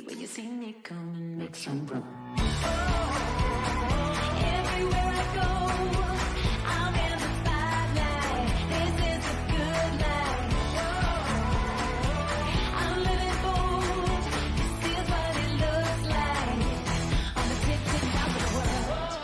me when you see me come and make some room. Everywhere I go, I'm in the spotlight. This is a good life. I'm living bold. This is what it looks like. On the tip of the world.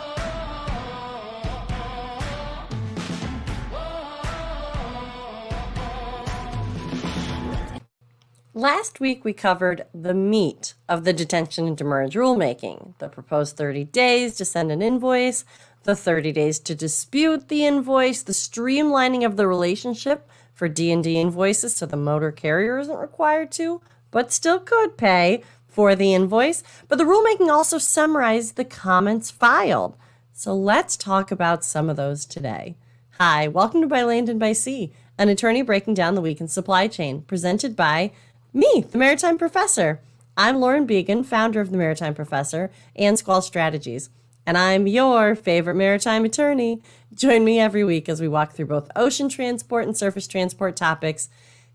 Last week, we covered the meat of the detention and demurrage rulemaking, the proposed 30 days to send an invoice, the 30 days to dispute the invoice, the streamlining of the relationship for D&D invoices so the motor carrier isn't required to, but still could pay for the invoice. But the rulemaking also summarized the comments filed. So let's talk about some of those today. Hi, welcome to By Land and by Sea, an attorney breaking down the week in supply chain, presented by me, the Maritime Professor. I'm Lauren Beagen, founder of the Maritime Professor and Squall Strategies, and I'm your favorite maritime attorney. Join me every week as we walk through both ocean transport and surface transport topics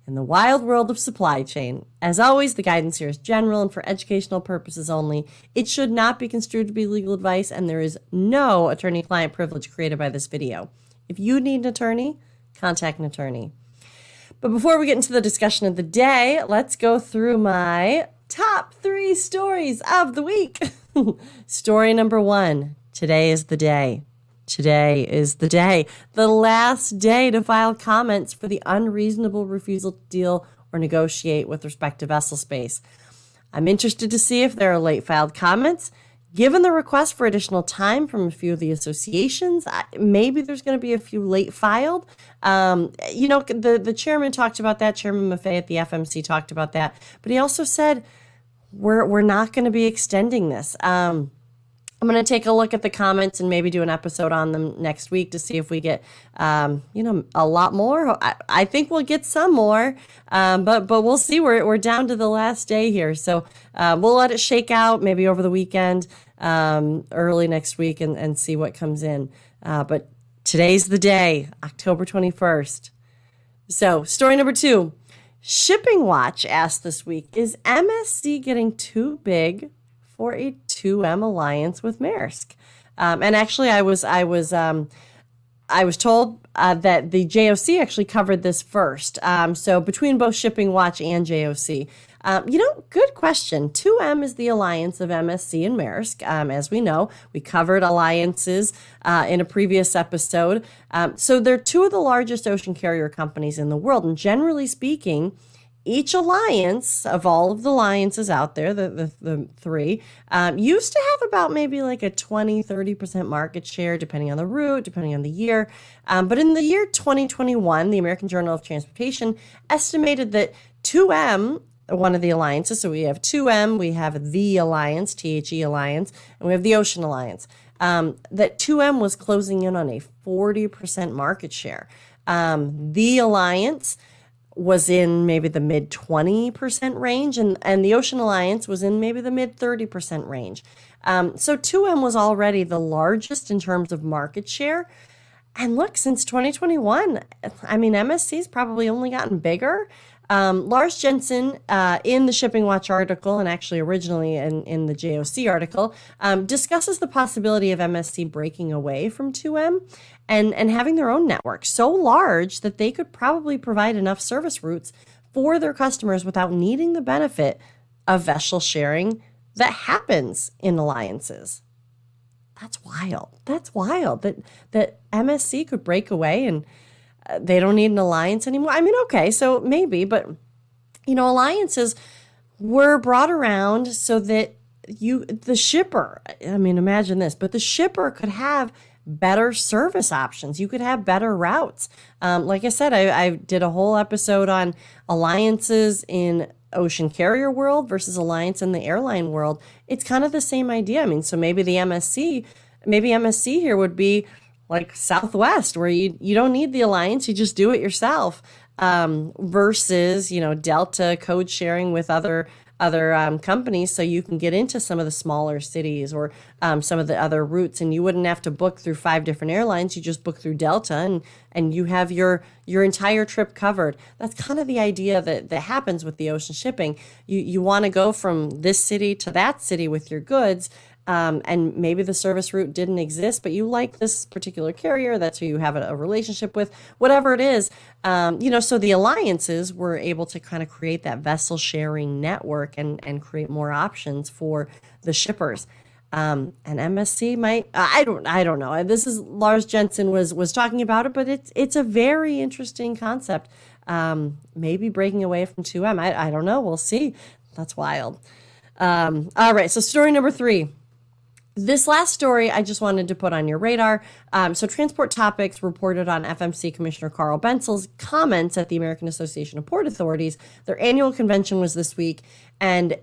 in the wild world of supply chain. As always, the guidance here is general and for educational purposes only. It should not be construed to be legal advice, and there is no attorney-client privilege created by this video. If you need an attorney, contact an attorney. But before we get into the discussion of the day, let's go through my top 3 stories of the week. Story number 1, today is the day. Today is the day, the last day to file comments for the unreasonable refusal to deal or negotiate with respect to vessel space. I'm interested to see if there are late filed comments. Given the request for additional time from a few of the associations, maybe there's going to be a few late filed. The chairman talked about that. Chairman Maffei at the FMC talked about that. But he also said, we're not going to be extending this. I'm going to take a look at the comments and maybe do an episode on them next week to see if we get, a lot more. I think we'll get some more, but we'll see. We're down to the last day here. So we'll let it shake out maybe over the weekend, early next week and see what comes in. But today's the day, October 21st. So story number 2, Shipping Watch asked this week, is MSC getting too big for a 2M alliance with Maersk? And actually, I was told that the JOC actually covered this first. So between both Shipping Watch and JOC, good question. 2M is the alliance of MSC and Maersk. As we know, we covered alliances in a previous episode. So they're 2 of the largest ocean carrier companies in the world. And generally speaking, each alliance of all of the alliances out there, the 3, used to have about maybe like a 20-30% market share, depending on the route, depending on the year. But in the year 2021, the American Journal of Transportation estimated that 2M, one of the alliances, so we have 2M, we have the Alliance, THE Alliance, and we have the Ocean Alliance, that 2M was closing in on a 40% market share. The Alliance was in maybe the mid 20% range, and the Ocean Alliance was in maybe the mid 30% range. So 2M was already the largest in terms of market share. And look, since 2021, MSC's probably only gotten bigger. Lars Jensen, in the Shipping Watch article, and actually originally in the JOC article, discusses the possibility of MSC breaking away from 2M and having their own network so large that they could probably provide enough service routes for their customers without needing the benefit of vessel sharing that happens in alliances. That's wild. That's wild that MSC could break away and they don't need an alliance anymore. Okay, so maybe, but alliances were brought around so that the shipper, imagine this, but the shipper could have better service options. You could have better routes. Like I said, I did a whole episode on alliances in ocean carrier world versus alliance in the airline world. It's kind of the same idea. So maybe MSC here would be like Southwest, where you don't need the alliance, you just do it yourself, versus, Delta code sharing with other companies, so you can get into some of the smaller cities or some of the other routes, and you wouldn't have to book through 5 different airlines. You just book through Delta, and you have your entire trip covered. That's kind of the idea that happens with the ocean shipping. You want to go from this city to that city with your goods. And maybe the service route didn't exist, but you like this particular carrier. That's who you have a relationship with, whatever it is. So the alliances were able to kind of create that vessel sharing network and create more options for the shippers. And MSC might, I don't know. This is Lars Jensen was talking about it, but it's a very interesting concept. Maybe breaking away from 2M. I don't know. We'll see. That's wild. All right. So story number 3. This last story I just wanted to put on your radar. So Transport Topics reported on FMC Commissioner Carl Bensel's comments at the American Association of Port Authorities. Their annual convention was this week, and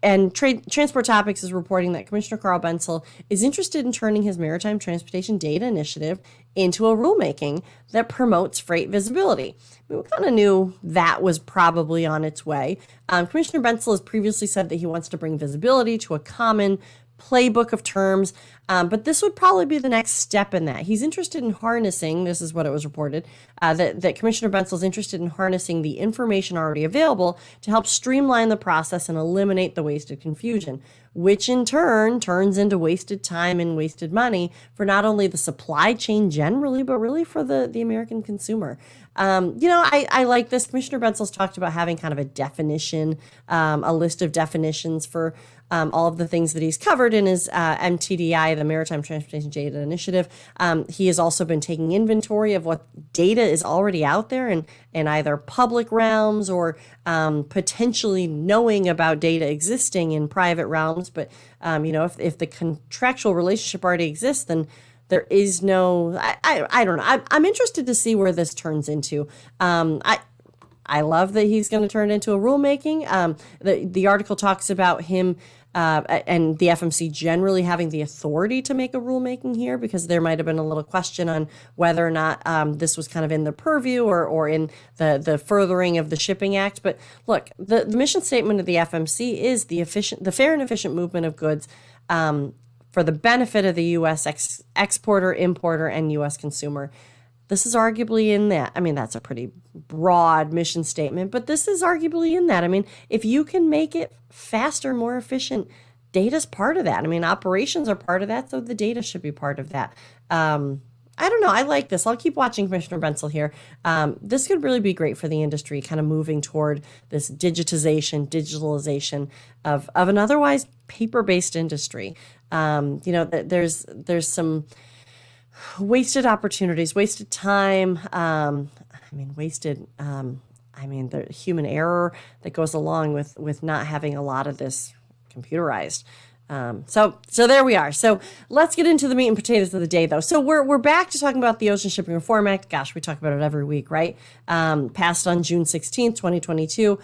Transport Topics is reporting that Commissioner Carl Bensel is interested in turning his Maritime Transportation Data Initiative into a rulemaking that promotes freight visibility. We kind of knew that was probably on its way. Commissioner Bensel has previously said that he wants to bring visibility to a common playbook of terms, but this would probably be the next step in that. He's interested in harnessing, this is what it was reported, that Commissioner Bensel is interested in harnessing the information already available to help streamline the process and eliminate the wasted confusion, which in turn turns into wasted time and wasted money for not only the supply chain generally, but really for the American consumer. I like this. Commissioner Bensel's talked about having kind of a definition, a list of definitions for all of the things that he's covered in his MTDI, the Maritime Transportation Data Initiative. He has also been taking inventory of what data is already out there in either public realms or potentially knowing about data existing in private realms. But, if the contractual relationship already exists, then there is no, I don't know. I'm interested to see where this turns into. I love that he's going to turn it into a rulemaking. The article talks about him and the FMC generally having the authority to make a rulemaking here, because there might have been a little question on whether or not this was kind of in the purview or in the furthering of the Shipping Act. But look, the mission statement of the FMC is the fair and efficient movement of goods for the benefit of the U.S. exporter, importer, and U.S. consumer. This is arguably in that. I mean, that's a pretty broad mission statement, but this is arguably in that. I mean, if you can make it faster, more efficient, data's part of that. I mean, operations are part of that, so the data should be part of that. I don't know. I like this. I'll keep watching Commissioner Bensel here. This could really be great for the industry, kind of moving toward this digitalization of an otherwise paper-based industry. There's some wasted opportunities, wasted time. The human error that goes along with not having a lot of this computerized. So there we are. So let's get into the meat and potatoes of the day, though. So we're back to talking about the Ocean Shipping Reform Act. Gosh, we talk about it every week, right? Passed on June 16th, 2022.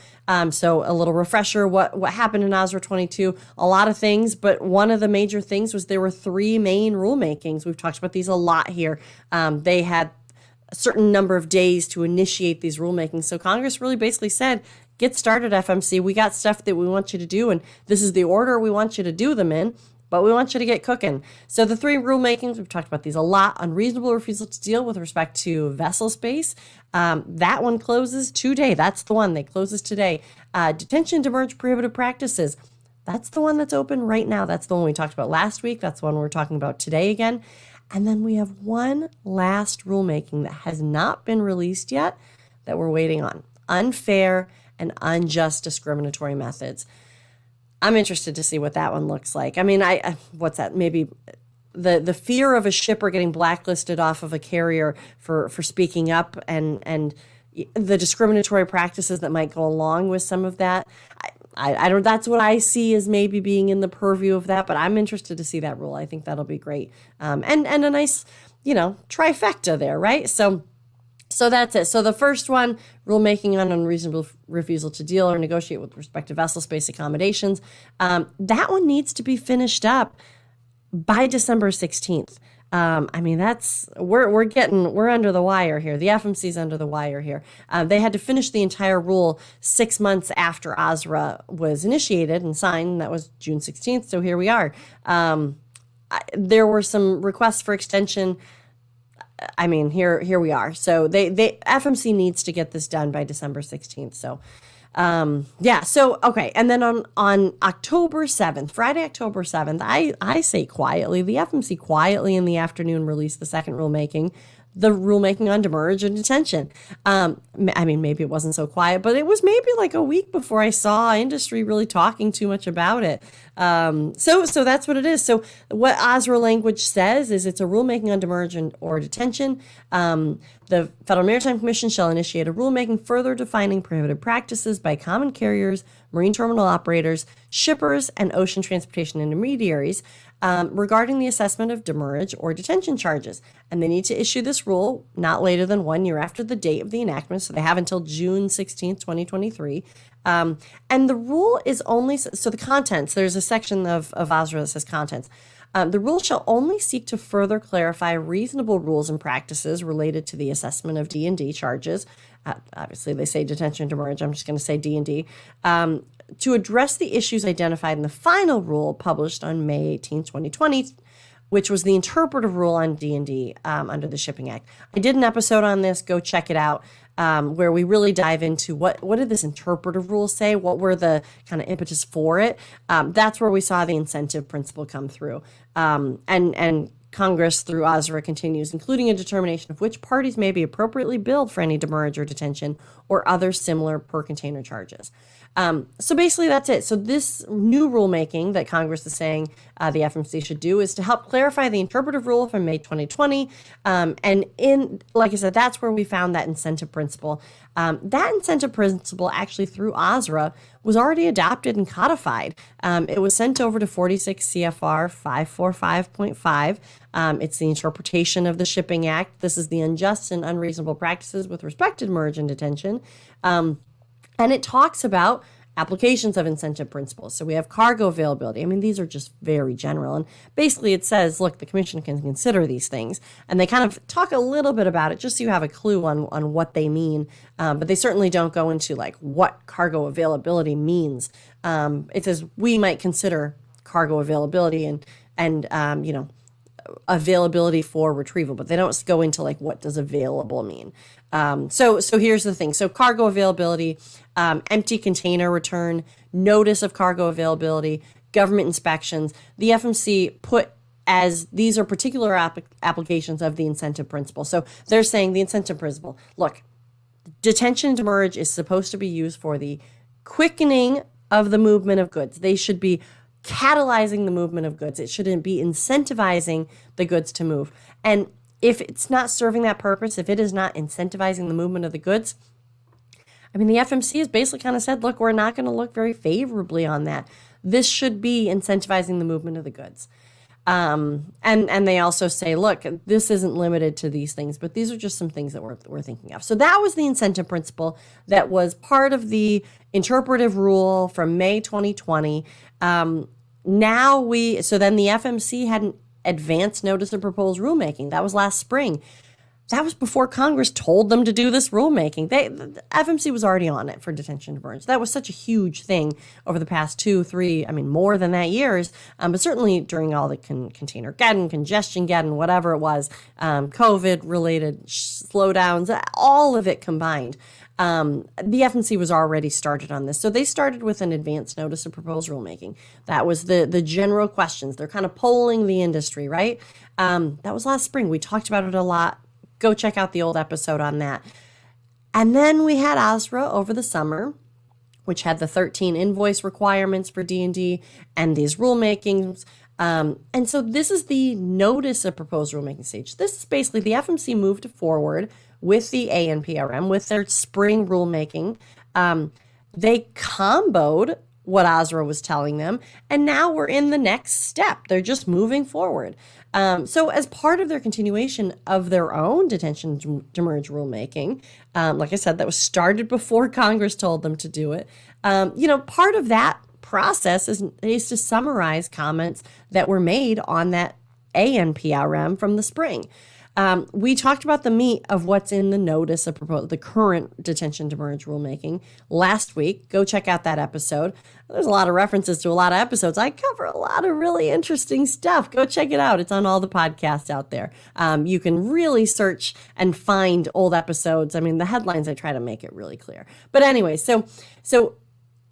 So a little refresher, what happened in OSRA 22, a lot of things, but one of the major things was there were 3 main rulemakings. We've talked about these a lot here. They had a certain number of days to initiate these rulemakings. So Congress really basically said, get started, FMC. We got stuff that we want you to do, and this is the order we want you to do them in, but we want you to get cooking. So the 3 rulemakings, we've talked about these a lot. Unreasonable refusal to deal with respect to vessel space. That one closes today. That's the one that closes today. Detention, demurrage, prohibitive practices. That's the one that's open right now. That's the one we talked about last week. That's the one we're talking about today again. And then we have one last rulemaking that has not been released yet that we're waiting on. Unfair and unjust discriminatory methods. I'm interested to see what that one looks like. I mean, what's that? Maybe the fear of a shipper getting blacklisted off of a carrier for speaking up and the discriminatory practices that might go along with some of that. I don't. That's what I see as maybe being in the purview of that. But I'm interested to see that rule. I think that'll be great. And a nice, trifecta there, right? So that's it. So the first one, rulemaking on unreasonable refusal to deal or negotiate with respect to vessel space accommodations. That one needs to be finished up by December 16th. I mean, we're under the wire here. The FMC's under the wire here. They had to finish the entire rule 6 months after OSRA was initiated and signed. That was June 16th. So here we are. There were some requests for extension. I mean, here we are. So they FMC needs to get this done by December 16th. So so, okay. And then on October 7th, Friday, October 7th, I say quietly, the FMC quietly in the afternoon released the second rulemaking, the rulemaking on demurrage and detention. I mean, maybe it wasn't so quiet, but it was maybe like a week before I saw industry really talking too much about it. So that's what it is. So what OSRA language says is it's a rulemaking on demurrage or detention. The Federal Maritime Commission shall initiate a rulemaking further defining prohibited practices by common carriers, marine terminal operators, shippers, and ocean transportation intermediaries regarding the assessment of demurrage or detention charges. And they need to issue this rule not later than 1 year after the date of the enactment. So they have until June 16th, 2023. And the rule is only, so the contents, there's a section of OSRA that says contents. The rule shall only seek to further clarify reasonable rules and practices related to the assessment of D&D charges. Obviously, they say detention and demurrage. I'm just going to say D&D. To address the issues identified in the final rule published on May 18, 2020, which was the interpretive rule on D&D under the Shipping Act. I did an episode on this. Go check it out, where we really dive into what did this interpretive rule say? What were the kind of impetus for it? That's where we saw the incentive principle come through. And Congress, through OSRA, continues, including a determination of which parties may be appropriately billed for any demurrage or detention or other similar per container charges. So basically that's it. So this new rulemaking that Congress is saying the FMC should do is to help clarify the interpretive rule from May 2020. And like I said, that's where we found that incentive principle. That incentive principle actually through OSRA was already adopted and codified. It was sent over to 46 CFR 545.5. It's the interpretation of the Shipping Act. This is the unjust and unreasonable practices with respect to demurrage and detention. And it talks about applications of incentive principles. So we have cargo availability. I mean, these are just very general. And basically it says, look, the commission can consider these things. And they kind of talk a little bit about it just so you have a clue on what they mean. But they certainly don't go into like what cargo availability means. It says we might consider cargo availability and availability for retrieval, but they don't go into like what does available mean. So here's the thing. So cargo availability, empty container return, notice of cargo availability, government inspections, the FMC put as these are particular applications of the incentive principle. So they're saying the incentive principle, look, detention and demurrage is supposed to be used for the quickening of the movement of goods. They should be catalyzing the movement of goods. It shouldn't be incentivizing the goods to move. And if it's not serving that purpose, if it is not incentivizing the movement of the goods, I mean, the FMC has basically kind of said, look, we're not going to look very favorably on that. This should be incentivizing the movement of the goods. And they also say, look, this isn't limited to these things, but these are just some things that we're thinking of. So that was the incentive principle that was part of the interpretive rule from May 2020. So then the FMC had an advance notice of proposed rulemaking. That was last spring. That was before Congress told them to do this rulemaking. The FMC was already on it for detention and demurrage. That was such a huge thing over the past 2, 3, I mean, more than that years, but certainly during all the container-geddon, congestion-geddon, whatever it was, COVID-related slowdowns, all of it combined. The FMC was already started on this. So they started with an advance notice of proposed rulemaking. That was the general questions. They're kind of polling the industry, right? That was last spring. We talked about it a lot. Go check out the old episode on that. And then we had OSRA over the summer, which had the 13 invoice requirements for D&D and these rulemakings. And so this is the notice of proposed rulemaking stage. This is basically the FMC moved forward with the ANPRM, with their spring rulemaking. They comboed what OSRA was telling them, and now we're in the next step. They're just moving forward. So as part of their continuation of their own detention demurrage rulemaking, like I said, that was started before Congress told them to do it. Part of that process is to summarize comments that were made on that ANPRM from the spring. We talked about the meat of what's in the notice of proposed, the current detention demurrage rulemaking last week. Go check out that episode. There's a lot of references to a lot of episodes. I cover a lot of really interesting stuff. Go check it out. It's on all the podcasts out there. You can really search and find old episodes. I mean, the headlines, I try to make it really clear. But anyway, so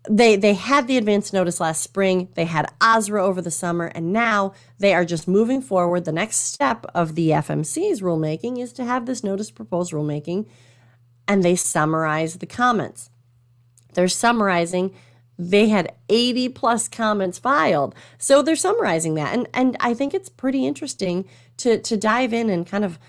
They had the advance notice last spring, they had OSRA over the summer, and now they are just moving forward. The next step of the FMC's rulemaking is to have this notice of proposed rulemaking, and they summarize the comments. They're summarizing. They had 80 plus comments filed, so they're summarizing that. And I think it's pretty interesting to dive in and kind of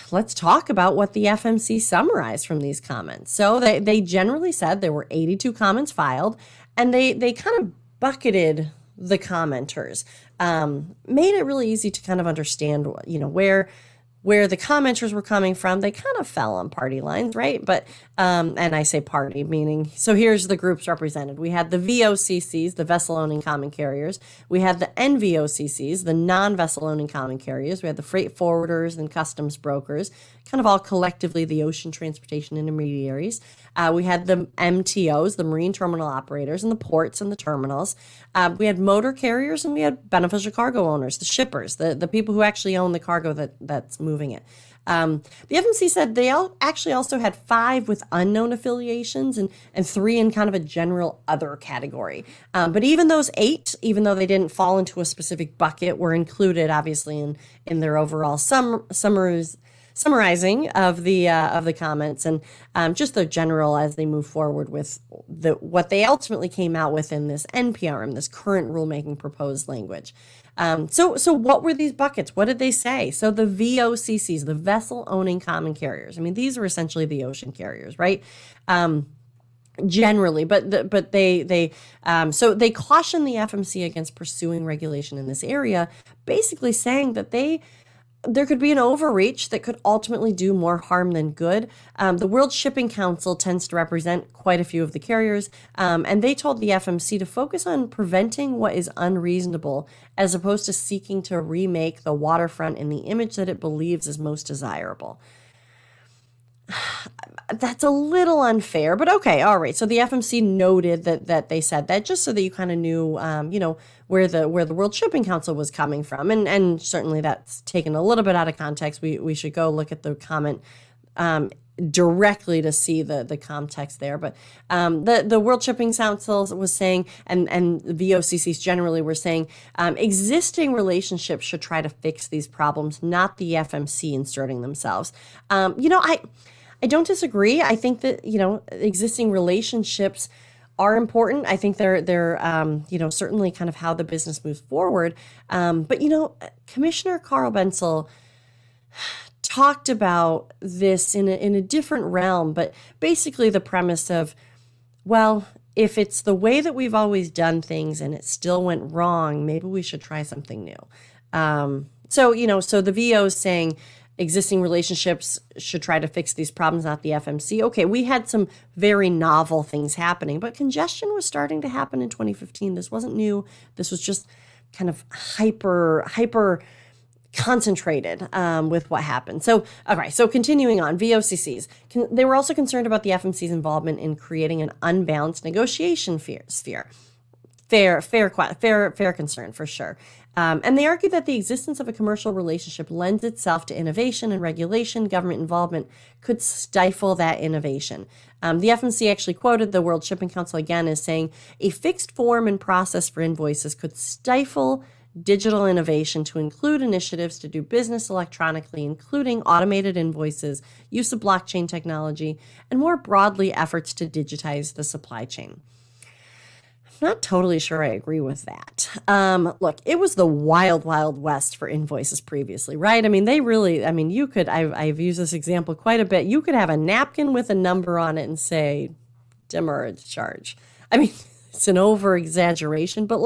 let's talk about what the FMC summarized from these comments. So they generally said there were 82 comments filed, and they kind of bucketed the commenters, made it really easy to kind of understand, where the commenters were coming from. They kind of fell on party lines, right? But, and I say party, meaning, so here's the groups represented. We had the VOCCs, the vessel-owning common carriers. We had the NVOCCs, the non-vessel-owning common carriers. We had the freight forwarders and customs brokers, kind of all collectively the ocean transportation intermediaries. We had the MTOs, the marine terminal operators, and the ports and the terminals. We had motor carriers, and we had beneficial cargo owners, the shippers, the people who actually own the cargo that's moving it. The FMC said they actually also had 5 with unknown affiliations and 3 in kind of a general other category. But even those 8, even though they didn't fall into a specific bucket, were included obviously in their overall summarizing of the comments and just the general as they move forward with what they ultimately came out with in this NPRM, this current rulemaking proposed language. So what were these buckets? What did they say? So the VOCCs, the vessel owning common carriers. I mean, these were essentially the ocean carriers, right? Generally, but they caution the FMC against pursuing regulation in this area, basically saying that there could be an overreach that could ultimately do more harm than good. The World Shipping Council tends to represent quite a few of the carriers, and they told the FMC to focus on preventing what is unreasonable as opposed to seeking to remake the waterfront in the image that it believes is most desirable. That's a little unfair, but okay, all right. So the FMC noted that they said that just so that you kind of knew, where the World Shipping Council was coming from, and certainly that's taken a little bit out of context. We should go look at the comment directly to see the context there. But the World Shipping Council was saying, and the VOCCs generally were saying, existing relationships should try to fix these problems, not the FMC inserting themselves. I don't disagree. I think that, existing relationships are important. I think they're certainly kind of how the business moves forward. But Commissioner Carl Bensel talked about this in a different realm, but basically the premise of, well, if it's the way that we've always done things and it still went wrong, maybe we should try something new. So the VO is saying existing relationships should try to fix these problems, not the FMC. Okay, we had some very novel things happening, but congestion was starting to happen in 2015. This wasn't new. This was just kind of hyper concentrated with what happened. So, okay, so continuing on, VOCCs. They were also concerned about the FMC's involvement in creating an unbalanced negotiation sphere. Fair concern for sure. And they argue that the existence of a commercial relationship lends itself to innovation and regulation. Government involvement could stifle that innovation. The FMC actually quoted the World Shipping Council again as saying, a fixed form and process for invoices could stifle digital innovation to include initiatives to do business electronically, including automated invoices, use of blockchain technology, and more broadly efforts to digitize the supply chain. Not totally sure I agree with that. Look, it was the wild, wild west for invoices previously, right? I mean, you could, I've used this example quite a bit. You could have a napkin with a number on it and say, demurrage charge. I mean, it's an over exaggeration, but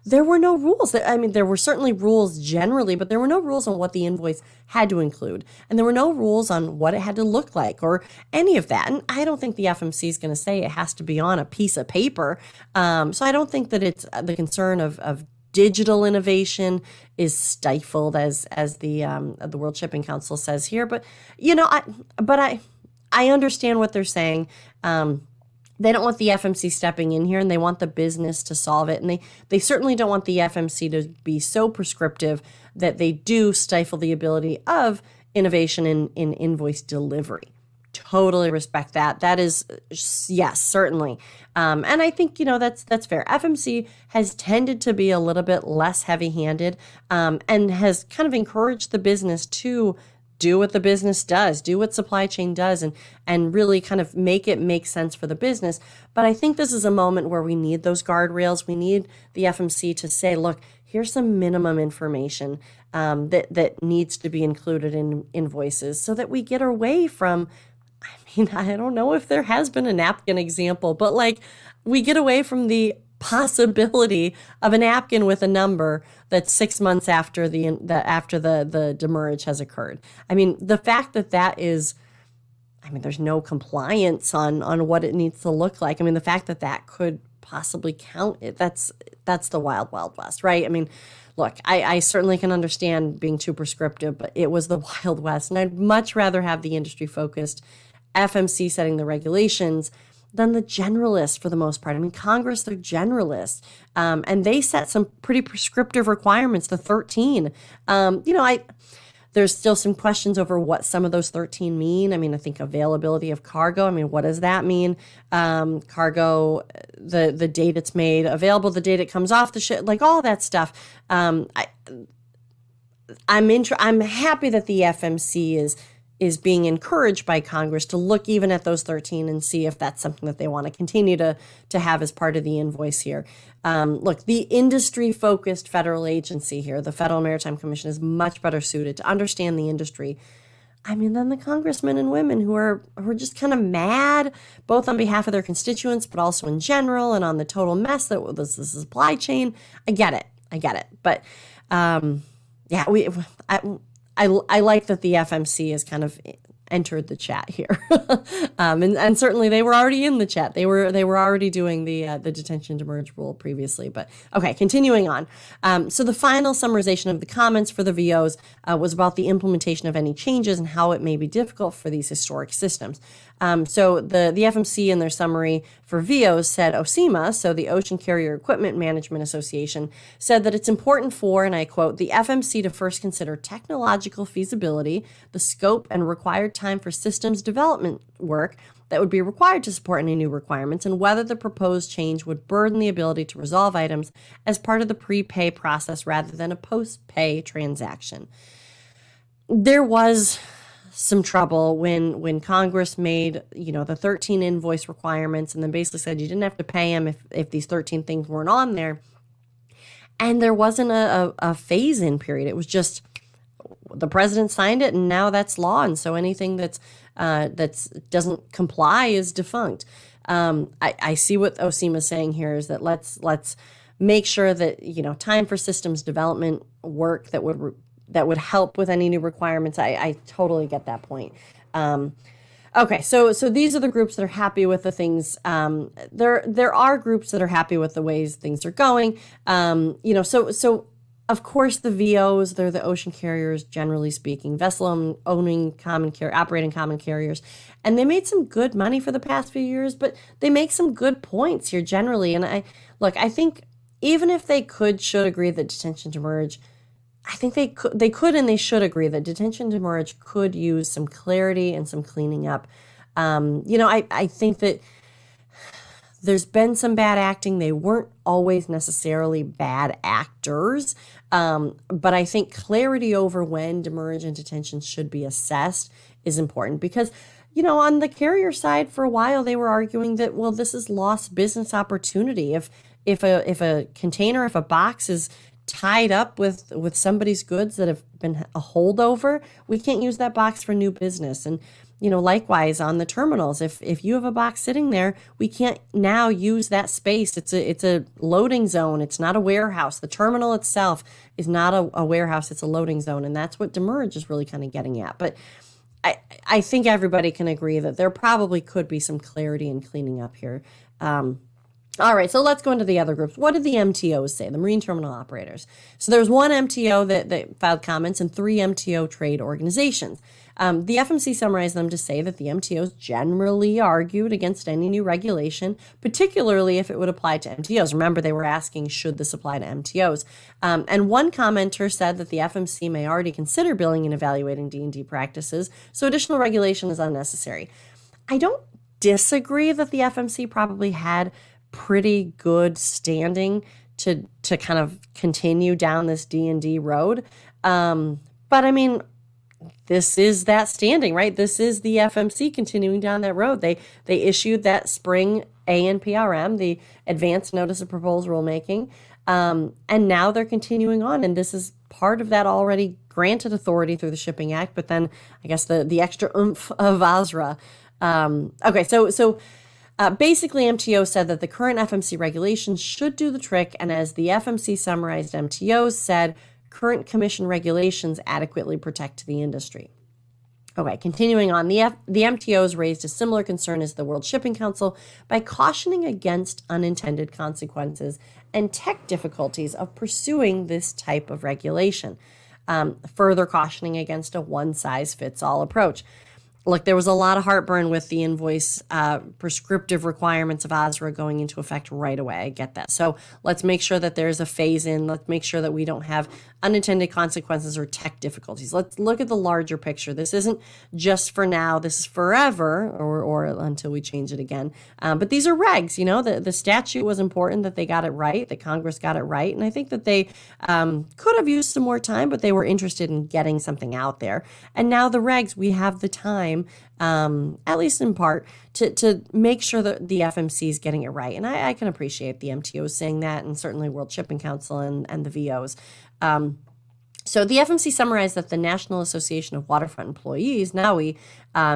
there were no rules. I mean, there were certainly rules generally, but there were no rules on what the invoice had to include. And there were no rules on what it had to look like or any of that. And I don't think the FMC is going to say it has to be on a piece of paper. So I don't think that it's the concern of digital innovation is stifled, as the World Shipping Council says here. But I understand what they're saying. They don't want the FMC stepping in here, and they want the business to solve it. And they certainly don't want the FMC to be so prescriptive that they do stifle the ability of innovation in invoice delivery. Totally respect that. That is, yes, certainly. And I think, that's fair. FMC has tended to be a little bit less heavy-handed, and has kind of encouraged the business to do what the business does, do what supply chain does, and really kind of make it make sense for the business. But I think this is a moment where we need those guardrails. We need the FMC to say, look, here's some minimum information that needs to be included in invoices so that we get away from, I don't know if there has been a napkin example, but like we get away from the possibility of a napkin with a number that's 6 months after the demurrage has occurred. The fact that is, there's no compliance on what it needs to look like. The fact that could possibly count it, that's the wild, wild west, right? Look, I certainly can understand being too prescriptive, but it was the Wild West, and I'd much rather have the industry-focused FMC setting the regulations than the generalists for the most part. Congress, they're generalists, and they set some pretty prescriptive requirements, the 13. There's still some questions over what some of those 13 mean. I think availability of cargo. What does that mean? Cargo, the date it's made available, the date it comes off the ship, like all that stuff. I'm happy that the FMC is being encouraged by Congress to look even at those 13 and see if that's something that they want to continue to have as part of the invoice here. Look, the industry-focused federal agency here, the Federal Maritime Commission, is much better suited to understand the industry, than the congressmen and women who are just kind of mad, both on behalf of their constituents, but also in general, and on the total mess that was the supply chain. I get it. But I like that the FMC has kind of entered the chat here, and certainly they were already in the chat. They were already doing the detention demurrage rule previously. But okay, continuing on. So the final summarization of the comments for the VOs was about the implementation of any changes and how it may be difficult for these historic systems. So the FMC in their summary for VOs said OCEMA, so the Ocean Carrier Equipment Management Association, said that it's important for, and I quote, the FMC to first consider technological feasibility, the scope and required time for systems development work that would be required to support any new requirements, and whether the proposed change would burden the ability to resolve items as part of the prepay process rather than a post-pay transaction. There was some trouble when Congress made, the 13 invoice requirements and then basically said you didn't have to pay them if these 13 things weren't on there. And there wasn't a phase-in period. It was just the president signed it and now that's law. And so anything that's doesn't comply is defunct. I see what OCEMA is saying here is that let's make sure that, time for systems development work that would help with any new requirements. I totally get that point. Okay, so these are the groups that are happy with the things. There are groups that are happy with the ways things are going. So of course the VOs, they're the ocean carriers, generally speaking, vessel owning operating common carriers, and they made some good money for the past few years. But they make some good points here generally. And I think even if they should agree that detention demurrage, I think they could and they should agree that detention demurrage could use some clarity and some cleaning up. I think that there's been some bad acting. They weren't always necessarily bad actors, but I think clarity over when demurrage and detention should be assessed is important because, on the carrier side for a while, they were arguing that, well, this is lost business opportunity. If a container, if a box is tied up with somebody's goods that have been a holdover, we can't use that box for new business. And, likewise on the terminals, if you have a box sitting there, we can't now use that space. It's a loading zone. It's not a warehouse. The terminal itself is not a warehouse. It's a loading zone. And that's what demurrage is really kind of getting at. But I think everybody can agree that there probably could be some clarity in cleaning up here. All right, so let's go into the other groups. What did the MTOs say, the marine terminal operators? So there's one MTO that filed comments and 3 MTO trade organizations. The FMC summarized them to say that the MTOs generally argued against any new regulation, particularly if it would apply to MTOs. Remember, they were asking, should this apply to MTOs? And one commenter said that the FMC may already consider billing and evaluating D&D practices, so additional regulation is unnecessary. I don't disagree that the FMC probably had pretty good standing to kind of continue down this D&D road. But I mean, this is that standing, right? This is the FMC continuing down that road. They issued that spring ANPRM, the Advanced Notice of Proposed Rulemaking, and now they're continuing on. And this is part of that already granted authority through the Shipping Act, but then I guess the extra oomph of ASRA. Okay, so basically, MTO said that the current FMC regulations should do the trick, and as the FMC summarized MTOs said, current commission regulations adequately protect the industry. Okay, continuing on, the MTOs raised a similar concern as the World Shipping Council by cautioning against unintended consequences and tech difficulties of pursuing this type of regulation, further cautioning against a one-size-fits-all approach. Look, there was a lot of heartburn with the invoice prescriptive requirements of ASRA going into effect right away. I get that. So let's make sure that there's a phase in. Let's make sure that we don't have unintended consequences or tech difficulties. Let's look at the larger picture. This isn't just for now. This is forever or until we change it again. But these are regs. You know, the statute was important that they got it right, that Congress got it right. And I think that they could have used some more time, but they were interested in getting something out there. And now the regs, we have the time, at least in part, to make sure that the FMC is getting it right. And I can appreciate the MTOs saying that, and certainly World Shipping Council and the VOs. So the FMC summarized that the National Association of Waterfront Employees, NAWI,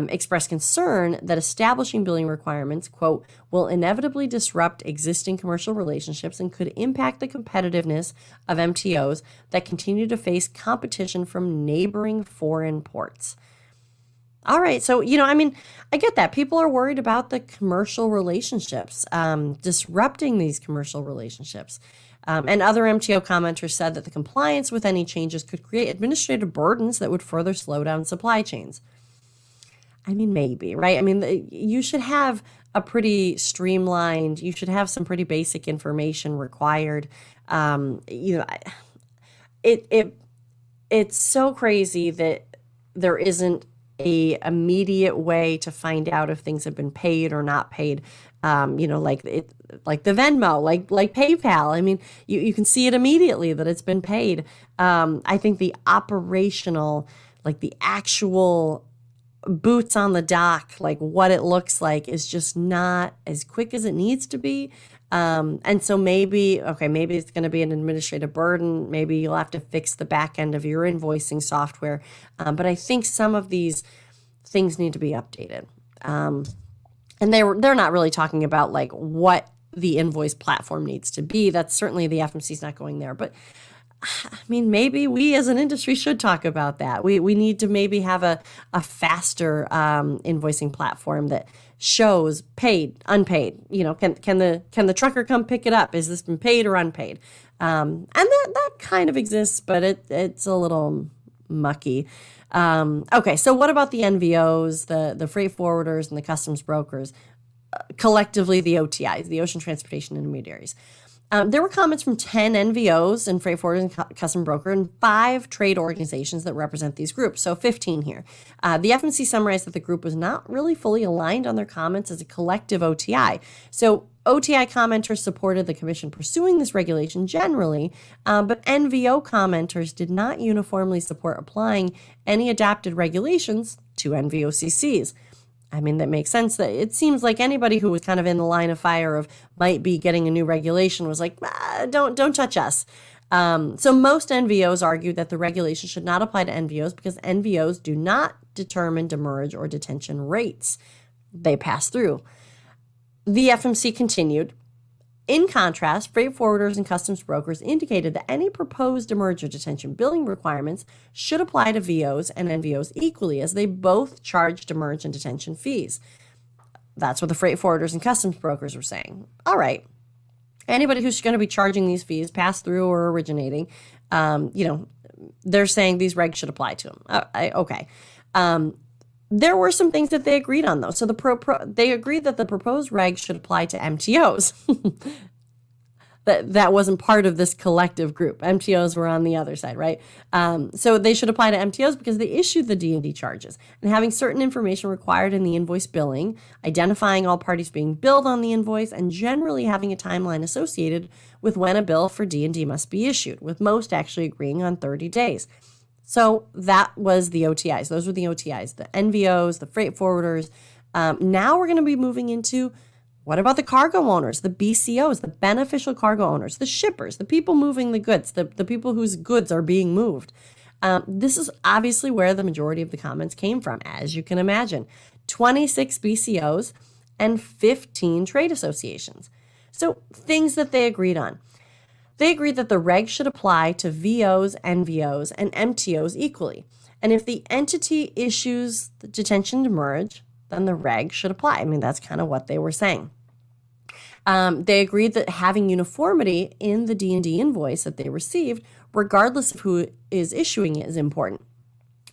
expressed concern that establishing billing requirements, quote, will inevitably disrupt existing commercial relationships and could impact the competitiveness of MTOs that continue to face competition from neighboring foreign ports. All right. So, you know, I mean, I get that. People are worried about the commercial relationships, disrupting these commercial relationships. And other MTO commenters said that the compliance with any changes could create administrative burdens that would further slow down supply chains. I mean, maybe, right? I mean, you should have a pretty streamlined, you should have some pretty basic information required. You know, it's so crazy that there isn't a immediate way to find out if things have been paid or not paid. You know, like the Venmo, like PayPal. I mean, you can see it immediately that it's been paid. I think the operational, like the actual boots on the dock, like what it looks like, is just not as quick as it needs to be. And so maybe it's going to be an administrative burden. Maybe you'll have to fix the back end of your invoicing software. But I think some of these things need to be updated. And they're not really talking about like what the invoice platform needs to be. That's certainly the FMC's not going there. But I mean, maybe we as an industry should talk about that. We need to maybe have a faster invoicing platform that shows paid, unpaid. You know, can the trucker come pick it up? Is this been paid or unpaid? And that kind of exists, but it's a little mucky. Okay, so what about the NVOs, the freight forwarders, and the customs brokers? Collectively, the OTIs, the ocean transportation intermediaries. There were comments from 10 NVOs and freight forwarders and custom broker and 5 trade organizations that represent these groups, so 15 here. The FMC summarized that the group was not really fully aligned on their comments as a collective OTI. So OTI commenters supported the commission pursuing this regulation generally, but NVO commenters did not uniformly support applying any adapted regulations to NVOCCs. I mean, that makes sense. That it seems like anybody who was kind of in the line of fire of might be getting a new regulation was like, don't touch us. So most NVOs argued that the regulation should not apply to NVOs because NVOs do not determine demurrage or detention rates. They pass through. The FMC continued. In contrast, freight forwarders and customs brokers indicated that any proposed demurrage or detention billing requirements should apply to VOs and NVOs equally, as they both charge demurrage and detention fees. That's what the freight forwarders and customs brokers were saying. All right. Anybody who's going to be charging these fees, pass through or originating, they're saying these regs should apply to them. Okay. There were some things that they agreed on, though. So they agreed that the proposed regs should apply to MTOs. That wasn't part of this collective group. MTOs were on the other side, right? So they should apply to MTOs because they issued the D&D charges. And having certain information required in the invoice billing, identifying all parties being billed on the invoice, and generally having a timeline associated with when a bill for D&D must be issued, with most actually agreeing on 30 days. So that was the OTIs. Those were the OTIs, the NVOs, the freight forwarders. Now we're going to be moving into, what about the cargo owners, the BCOs, the beneficial cargo owners, the shippers, the people moving the goods, the people whose goods are being moved? This is obviously where the majority of the comments came from, as you can imagine. 26 BCOs and 15 trade associations. So things that they agreed on. They agreed that the regs should apply to VOs, NVOs, and MTOs equally. And if the entity issues the detention demurrage, then the reg should apply. I mean, that's kind of what they were saying. They agreed that having uniformity in the D&D invoice that they received, regardless of who is issuing it, is important.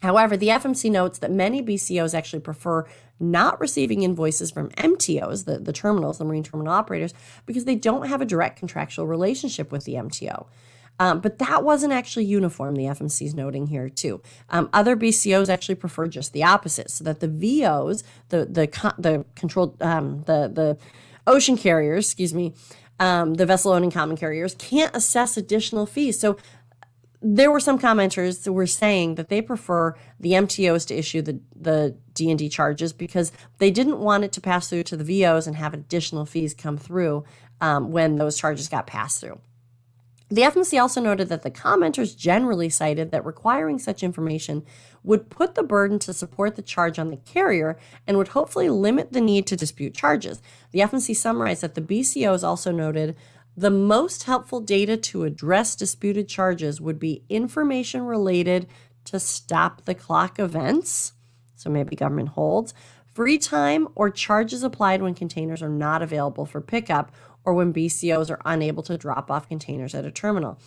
However, the FMC notes that many BCOs actually prefer not receiving invoices from MTOs, the terminals, the marine terminal operators, because they don't have a direct contractual relationship with the MTO. But that wasn't actually uniform, the FMC is noting here too. Other BCOs actually prefer just the opposite, so that the VOs, the ocean carriers, the vessel owning common carriers, can't assess additional fees. So there were some commenters that were saying that they prefer the MTOs to issue the D&D charges because they didn't want it to pass through to the VOs and have additional fees come through when those charges got passed through. The FMC also noted that the commenters generally cited that requiring such information would put the burden to support the charge on the carrier and would hopefully limit the need to dispute charges. The FMC summarized that the BCOs also noted the most helpful data to address disputed charges would be information related to stop the clock events, so maybe government holds, free time, or charges applied when containers are not available for pickup or when BCOs are unable to drop off containers at a terminal.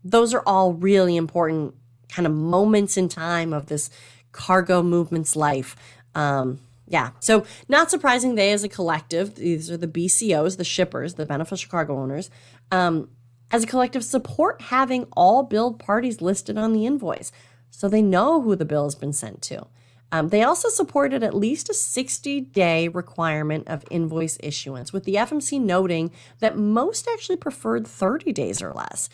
Those are all really important kind of moments in time of this cargo movement's life. So not surprising, they as a collective, these are the BCOs, the shippers, the beneficial cargo owners, as a collective support having all billed parties listed on the invoice so they know who the bill has been sent to. They also supported at least a 60-day requirement of invoice issuance, with the FMC noting that most actually preferred 30 days or less,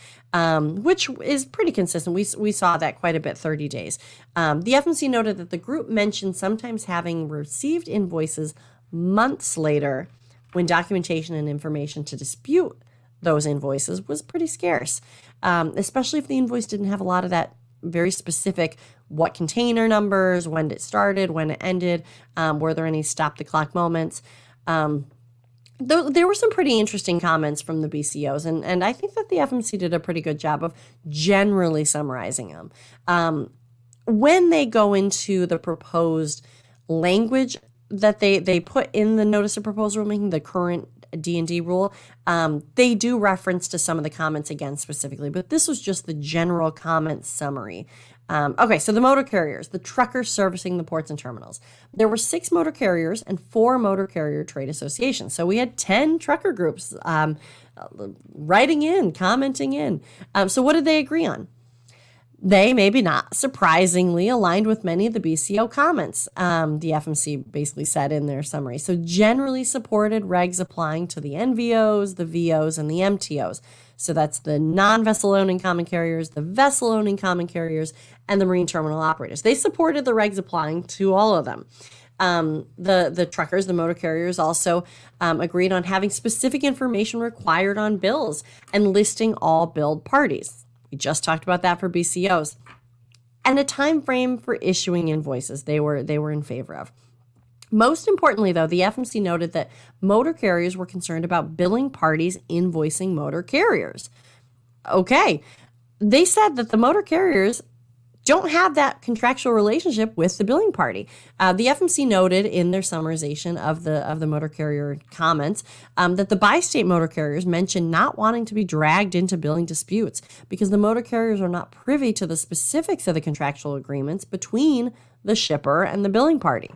which is pretty consistent. We saw that quite a bit, 30 days. The FMC noted that the group mentioned sometimes having received invoices months later when documentation and information to dispute those invoices was pretty scarce, especially if the invoice didn't have a lot of that very specific what container numbers, when it started, when it ended, were there any stop the clock moments. There were some pretty interesting comments from the BCOs, and I think that the FMC did a pretty good job of generally summarizing them. When they go into the proposed language that they put in the Notice of Proposed Rulemaking, the current D&D rule, they do reference to some of the comments again specifically, but this was just the general comment summary. So the motor carriers, the truckers servicing the ports and terminals. There were 6 motor carriers and 4 motor carrier trade associations. So we had 10 trucker groups writing in, commenting in. So what did they agree on? They, maybe not surprisingly, aligned with many of the BCO comments, the FMC basically said in their summary. So generally supported regs applying to the NVOs, the VOs, and the MTOs. So that's the non-vessel owning common carriers, the vessel owning common carriers, and the marine terminal operators. They supported the regs applying to all of them. The truckers, the motor carriers, also agreed on having specific information required on bills and listing all billed parties. We just talked about that for BCOs. And a time frame for issuing invoices they were in favor of. Most importantly, though, the FMC noted that motor carriers were concerned about billing parties invoicing motor carriers. Okay, they said that the motor carriers don't have that contractual relationship with the billing party. The FMC noted in their summarization of the motor carrier comments that the bi-state motor carriers mentioned not wanting to be dragged into billing disputes because the motor carriers are not privy to the specifics of the contractual agreements between the shipper and the billing party.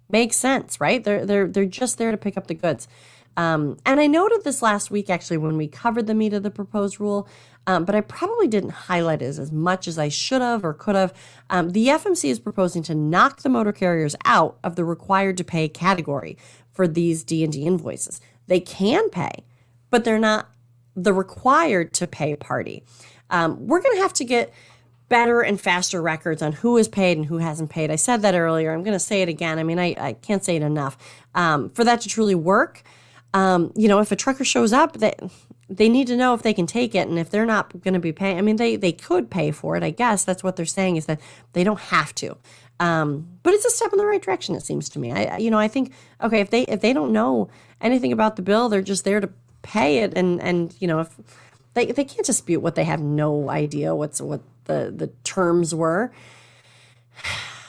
Makes sense, right? They're just there to pick up the goods. And I noted this last week, actually, when we covered the meat of the proposed rule, but I probably didn't highlight it as much as I should have or could have. The FMC is proposing to knock the motor carriers out of the required to pay category for these D&D invoices. They can pay, but they're not the required to pay party. We're going to have to get better and faster records on who is paid and who hasn't paid. I said that earlier. I'm going to say it again. I mean, I can't say it enough. For that to truly work, if a trucker shows up, they need to know if they can take it. And if they're not going to be paying, I mean, they could pay for it. I guess that's what they're saying, is that they don't have to. But it's a step in the right direction, it seems to me. I think, okay, if they don't know anything about the bill, they're just there to pay it. And if they can't dispute what they have no idea what the terms were.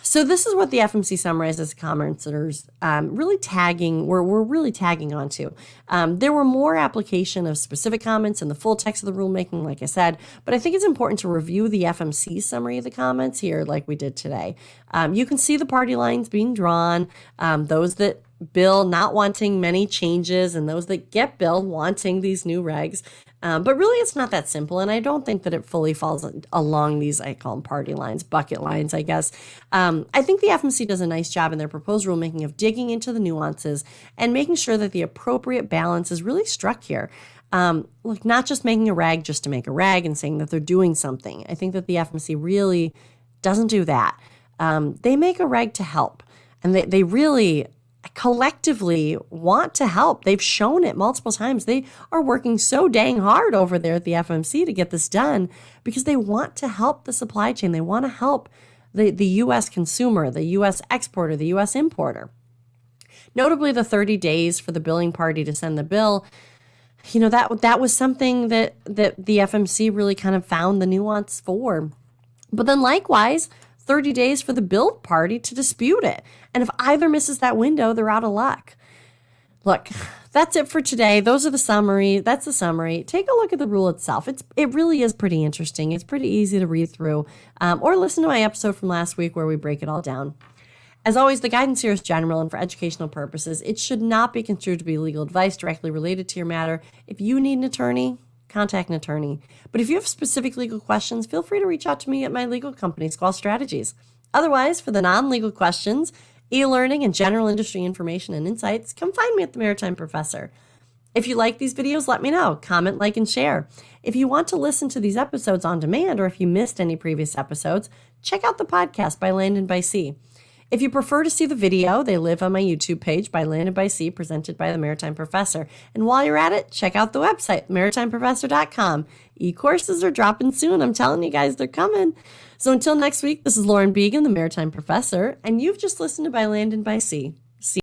So this is what the FMC summarizes commenters really tagging. We're really tagging onto. There were more application of specific comments in the full text of the rulemaking, like I said, but I think it's important to review the FMC summary of the comments here, like we did today. You can see the party lines being drawn, those that bill not wanting many changes and those that get billed wanting these new regs. But really, it's not that simple, and I don't think that it fully falls along these, I call them party lines, bucket lines, I guess. I think the FMC does a nice job in their proposed rulemaking of digging into the nuances and making sure that the appropriate balance is really struck here. Not just making a reg just to make a reg and saying that they're doing something. I think that the FMC really doesn't do that. They make a reg to help, and they really collectively want to help. They've shown it multiple times. They are working so dang hard over there at the FMC to get this done because they want to help the supply chain. They want to help the U.S. consumer, the U.S. exporter, the U.S. importer. Notably, the 30 days for the billing party to send the bill, that was something that the FMC really kind of found the nuance for. But then likewise, 30 days for the billed party to dispute it. And if either misses that window, they're out of luck. Look, that's it for today. Those are the summary. That's the summary. Take a look at the rule itself. It really is pretty interesting. It's pretty easy to read through. Or listen to my episode from last week where we break it all down. As always, the guidance here is general and for educational purposes. It should not be construed to be legal advice directly related to your matter. If you need an attorney, contact an attorney. But if you have specific legal questions, feel free to reach out to me at my legal company, Squall Strategies. Otherwise, for the non-legal questions, e-learning, and general industry information and insights, come find me at the Maritime Professor. If you like these videos, let me know. Comment, like, and share. If you want to listen to these episodes on demand, or if you missed any previous episodes, check out the podcast by Land and by Sea. If you prefer to see the video, they live on my YouTube page by Land and by Sea, presented by the Maritime Professor. And while you're at it, check out the website, maritimeprofessor.com. E-courses are dropping soon. I'm telling you guys, they're coming. So until next week, this is Lauren Beagen, the Maritime Professor, and you've just listened to By Land and by Sea.